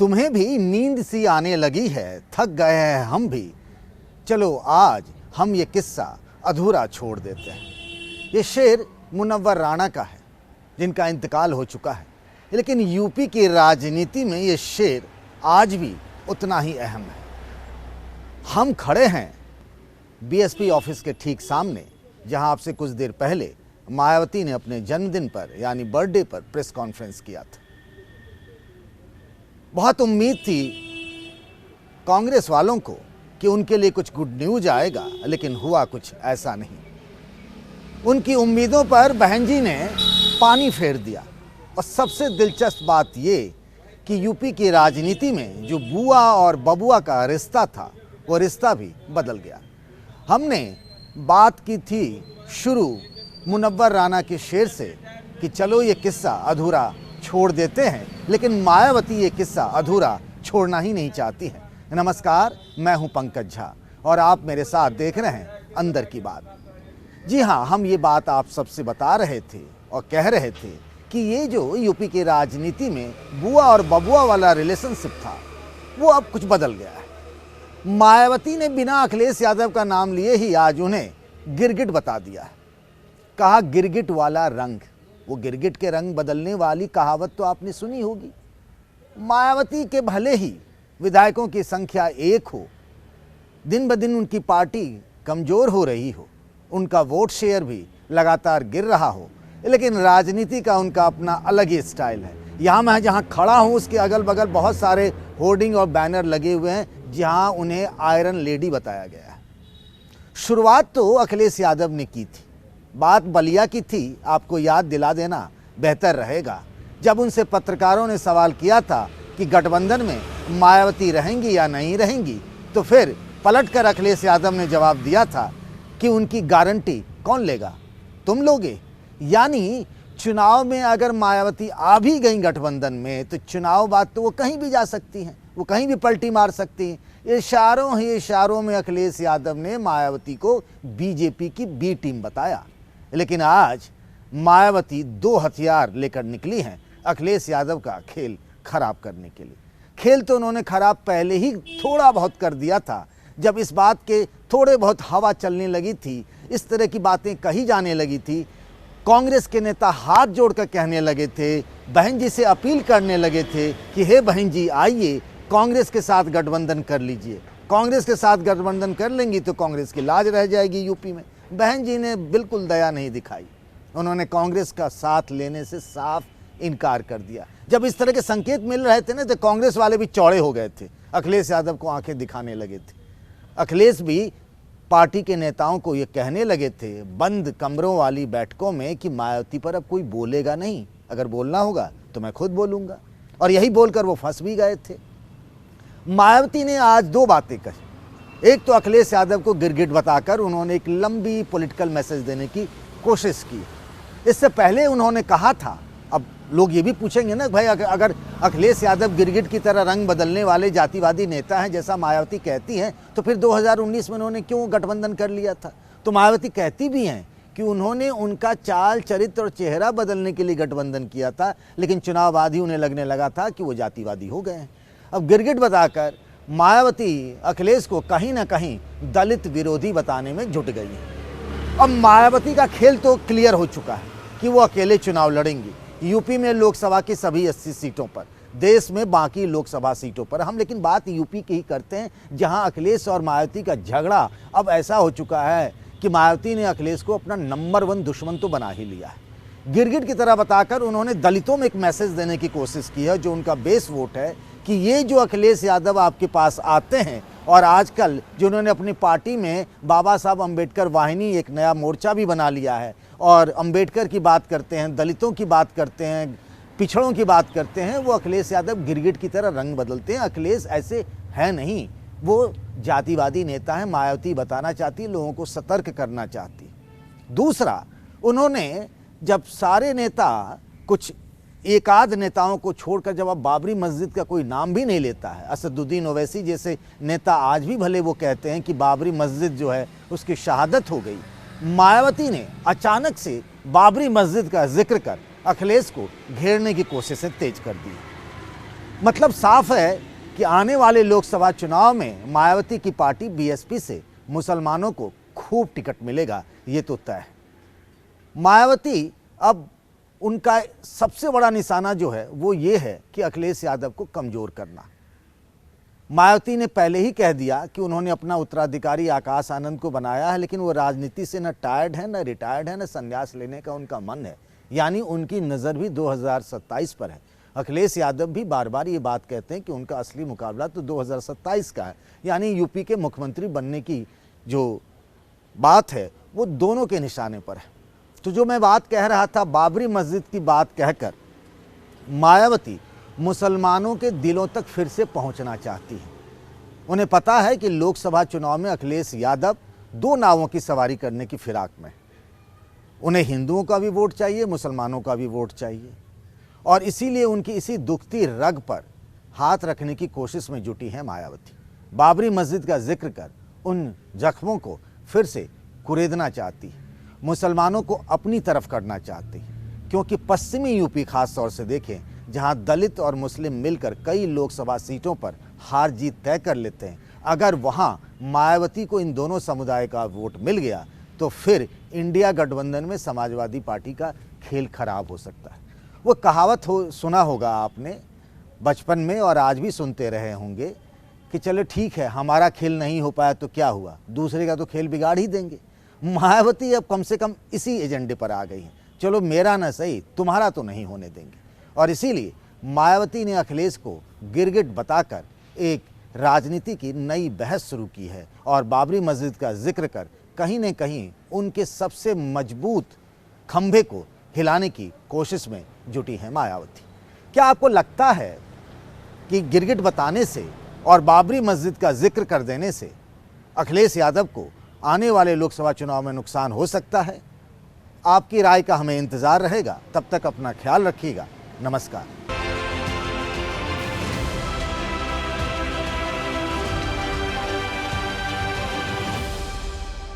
तुम्हें भी नींद सी आने लगी है, थक गए हैं हम भी, चलो आज हम ये किस्सा अधूरा छोड़ देते हैं। ये शेर मुनव्वर राणा का है, जिनका इंतकाल हो चुका है, लेकिन यूपी की राजनीति में ये शेर आज भी उतना ही अहम है। हम खड़े हैं बीएसपी ऑफिस के ठीक सामने, जहां आपसे कुछ देर पहले मायावती ने अपने जन्मदिन पर यानी बर्थडे पर प्रेस कॉन्फ्रेंस किया था। बहुत उम्मीद थी कांग्रेस वालों को कि उनके लिए कुछ गुड न्यूज आएगा, लेकिन हुआ कुछ ऐसा नहीं। उनकी उम्मीदों पर बहन जी ने पानी फेर दिया। और सबसे दिलचस्प बात ये कि यूपी की राजनीति में जो बुआ और बबुआ का रिश्ता था, वो रिश्ता भी बदल गया। हमने बात की थी शुरू मुनव्वर राणा के शेर से कि चलो ये किस्सा अधूरा छोड़ देते हैं, लेकिन मायावती ये किस्सा अधूरा छोड़ना ही नहीं चाहती है। नमस्कार, मैं हूं पंकज झा और आप मेरे साथ देख रहे हैं अंदर की बात। जी हाँ, हम ये बात आप सबसे बता रहे थे और कह रहे थे कि ये जो यूपी की राजनीति में बुआ और बबुआ वाला रिलेशनशिप था, वो अब कुछ बदल गया है। मायावती ने बिना अखिलेश यादव का नाम लिए ही आज उन्हें गिरगिट बता दिया है। कहा गिरगिट वाला रंग, वो गिरगिट के रंग बदलने वाली कहावत तो आपने सुनी होगी। मायावती के भले ही विधायकों की संख्या 1 हो, दिन ब दिन उनकी पार्टी कमजोर हो रही हो, उनका वोट शेयर भी लगातार गिर रहा हो, लेकिन राजनीति का उनका अपना अलग ही स्टाइल है। यहाँ मैं जहाँ खड़ा हूँ उसके अगल बगल बहुत सारे होर्डिंग और बैनर लगे हुए हैं, जहाँ उन्हें आयरन लेडी बताया गया है। शुरुआत तो अखिलेश यादव ने की थी, बात बलिया की थी, आपको याद दिला देना बेहतर रहेगा। जब उनसे पत्रकारों ने सवाल किया था कि गठबंधन में मायावती रहेंगी या नहीं रहेंगी, तो फिर पलटकर अखिलेश यादव ने जवाब दिया था कि उनकी गारंटी कौन लेगा, तुम लोगे। यानी चुनाव में अगर मायावती आ भी गई गठबंधन में, तो चुनाव बाद तो वो कहीं भी जा सकती हैं, वो कहीं भी पलटी मार सकती हैं। इशारों ही इशारों में अखिलेश यादव ने मायावती को बीजेपी की बी टीम बताया। लेकिन आज मायावती 2 हथियार लेकर निकली हैं अखिलेश यादव का खेल खराब करने के लिए। खेल तो उन्होंने खराब पहले ही थोड़ा बहुत कर दिया था, जब इस बात के थोड़े बहुत हवा चलने लगी थी, इस तरह की बातें कही जाने लगी थी। कांग्रेस के नेता हाथ जोड़कर कहने लगे थे, बहन जी से अपील करने लगे थे कि हे बहन जी आइए कांग्रेस के साथ गठबंधन कर लीजिए, कांग्रेस के साथ गठबंधन कर लेंगी तो कांग्रेस की लाज रह जाएगी यूपी में। बहन जी ने बिल्कुल दया नहीं दिखाई, उन्होंने कांग्रेस का साथ लेने से साफ इनकार कर दिया। जब इस तरह के संकेत मिल रहे थे ना, तो कांग्रेस वाले भी चौड़े हो गए थे, अखिलेश यादव को आंखें दिखाने लगे थे। अखिलेश भी पार्टी के नेताओं को ये कहने लगे थे बंद कमरों वाली बैठकों में कि मायावती पर अब कोई बोलेगा नहीं, अगर बोलना होगा तो मैं खुद बोलूँगा। और यही बोलकर वो फंस भी गए थे। मायावती ने आज 2 बातें कही। एक तो अखिलेश यादव को गिरगिट बताकर उन्होंने एक लंबी पॉलिटिकल मैसेज देने की कोशिश की। इससे पहले उन्होंने कहा था, अब लोग ये भी पूछेंगे ना भाई, अगर अखिलेश यादव गिरगिट की तरह रंग बदलने वाले जातिवादी नेता हैं जैसा मायावती कहती हैं, तो फिर 2019 में उन्होंने क्यों गठबंधन कर लिया था। तो मायावती कहती भी हैं कि उन्होंने उनका चाल चरित्र और चेहरा बदलने के लिए गठबंधन किया था, लेकिन चुनाव बाद ही उन्हें लगने लगा था कि वो जातिवादी हो गए हैं। अब गिरगिट बताकर मायावती अखिलेश को कहीं ना कहीं दलित विरोधी बताने में जुट गई है। अब मायावती का खेल तो क्लियर हो चुका है कि वो अकेले चुनाव लड़ेंगी यूपी में लोकसभा की सभी 80 सीटों पर, देश में बाकी लोकसभा सीटों पर। हम लेकिन बात यूपी की ही करते हैं, जहां अखिलेश और मायावती का झगड़ा अब ऐसा हो चुका है कि मायावती ने अखिलेश को अपना नंबर 1 दुश्मन तो बना ही लिया है। गिरगिट की तरह बताकर उन्होंने दलितों में एक मैसेज देने की कोशिश की है, जो उनका बेस वोट है, कि ये जो अखिलेश यादव आपके पास आते हैं और आजकल जो उन्होंने अपनी पार्टी में बाबा साहब अम्बेडकर वाहिनी एक नया मोर्चा भी बना लिया है और अम्बेडकर की बात करते हैं, दलितों की बात करते हैं, पिछड़ों की बात करते हैं, वो अखिलेश यादव गिरगिट की तरह रंग बदलते हैं। अखिलेश ऐसे है नहीं, वो जातिवादी नेता है। मायावती बताना चाहती, लोगों को सतर्क करना चाहती। दूसरा, उन्होंने जब सारे नेता कुछ एक आध नेताओं को छोड़कर जब अब बाबरी मस्जिद का कोई नाम भी नहीं लेता है, असदुद्दीन ओवैसी जैसे नेता आज भी भले वो कहते हैं कि बाबरी मस्जिद जो है उसकी शहादत हो गई, मायावती ने अचानक से बाबरी मस्जिद का जिक्र कर अखिलेश को घेरने की कोशिशें तेज कर दी। मतलब साफ है कि आने वाले लोकसभा चुनाव में मायावती की पार्टी बीएसपी से मुसलमानों को खूब टिकट मिलेगा, ये तो तय है। मायावती अब उनका सबसे बड़ा निशाना जो है वो ये है कि अखिलेश यादव को कमज़ोर करना। मायावती ने पहले ही कह दिया कि उन्होंने अपना उत्तराधिकारी आकाश आनंद को बनाया है, लेकिन वो राजनीति से न टायर्ड है, न रिटायर्ड है, न संन्यास लेने का उनका मन है। यानी उनकी नज़र भी 2027 पर है। अखिलेश यादव भी बार बार ये बात कहते हैं कि उनका असली मुकाबला तो 2027 का है, यानी यूपी के मुख्यमंत्री बनने की जो बात है वो दोनों के निशाने पर है। तो जो मैं बात कह रहा था, बाबरी मस्जिद की बात कहकर मायावती मुसलमानों के दिलों तक फिर से पहुंचना चाहती है। उन्हें पता है कि लोकसभा चुनाव में अखिलेश यादव दो नावों की सवारी करने की फिराक में। उन्हें हिंदुओं का भी वोट चाहिए, मुसलमानों का भी वोट चाहिए, और इसीलिए उनकी इसी दुखती रग पर हाथ रखने की कोशिश में जुटी है मायावती। बाबरी मस्जिद का जिक्र कर उन जख्मों को फिर से कुरेदना चाहती है, मुसलमानों को अपनी तरफ करना चाहती है। क्योंकि पश्चिमी यूपी खास तौर से देखें, जहां दलित और मुस्लिम मिलकर कई लोकसभा सीटों पर हार जीत तय कर लेते हैं, अगर वहां मायावती को इन दोनों समुदाय का वोट मिल गया तो फिर इंडिया गठबंधन में समाजवादी पार्टी का खेल खराब हो सकता है। वो कहावत सुना होगा आपने बचपन में और आज भी सुनते रहे होंगे कि चलो ठीक है, हमारा खेल नहीं हो पाया तो क्या हुआ, दूसरे का तो खेल बिगाड़ ही देंगे। मायावती अब कम से कम इसी एजेंडे पर आ गई हैं, चलो मेरा ना सही तुम्हारा तो नहीं होने देंगे। और इसीलिए मायावती ने अखिलेश को गिरगिट बताकर एक राजनीति की नई बहस शुरू की है और बाबरी मस्जिद का जिक्र कर कहीं न कहीं उनके सबसे मजबूत खंभे को हिलाने की कोशिश में जुटी है मायावती। क्या आपको लगता है कि गिरगिट बताने से और बाबरी मस्जिद का जिक्र कर देने से अखिलेश यादव को आने वाले लोकसभा चुनाव में नुकसान हो सकता है? आपकी राय का हमें इंतज़ार रहेगा। तब तक अपना ख्याल रखिएगा। नमस्कार।